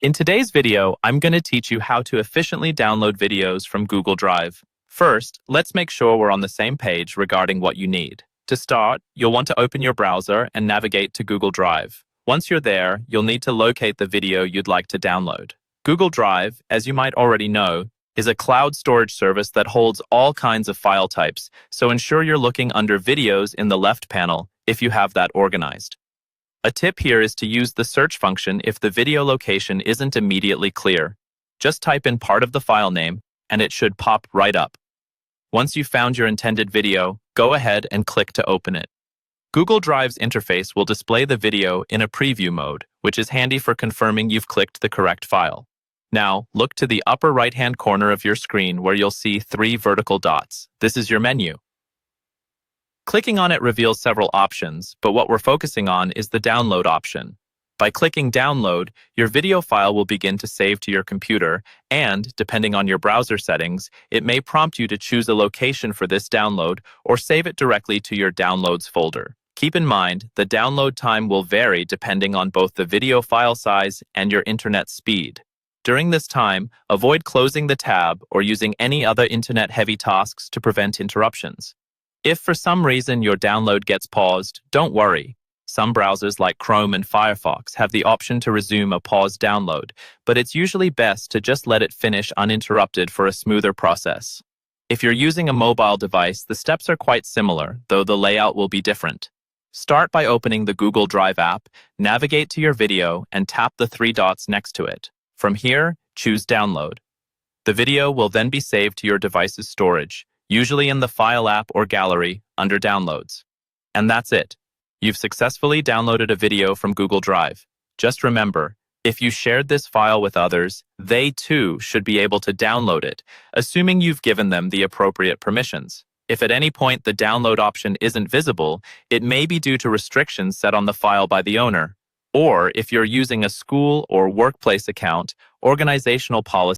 In today's video, I'm going to teach you how to efficiently download videos from Google Drive. First, let's make sure we're on the same page regarding what you need. To start, you'll want to open your browser and navigate to Google Drive. Once you're there, you'll need to locate the video you'd like to download. Google Drive, as you might already know, is a cloud storage service that holds all kinds of file types, so ensure you're looking under Videos in the left panel if you have that organized. A tip here is to use the search function if the video location isn't immediately clear. Just type in part of the file name, and it should pop right up. Once you've found your intended video, go ahead and click to open it. Google Drive's interface will display the video in a preview mode, which is handy for confirming you've clicked the correct file. Now, look to the upper right-hand corner of your screen where you'll see 3 vertical dots. This is your menu. Clicking on it reveals several options, but what we're focusing on is the download option. By clicking download, your video file will begin to save to your computer, and, depending on your browser settings, it may prompt you to choose a location for this download or save it directly to your downloads folder. Keep in mind, the download time will vary depending on both the video file size and your internet speed. During this time, avoid closing the tab or using any other internet-heavy tasks to prevent interruptions. If for some reason your download gets paused, don't worry. Some browsers like Chrome and Firefox have the option to resume a paused download, but it's usually best to just let it finish uninterrupted for a smoother process. If you're using a mobile device, the steps are quite similar, though the layout will be different. Start by opening the Google Drive app, navigate to your video, and tap the 3 dots next to it. From here, choose Download. The video will then be saved to your device's storage, usually in the File app or Gallery under Downloads. And that's it. You've successfully downloaded a video from Google Drive. Just remember, if you shared this file with others, they too should be able to download it, assuming you've given them the appropriate permissions. If at any point the download option isn't visible, it may be due to restrictions set on the file by the owner. Or if you're using a school or workplace account, organizational policies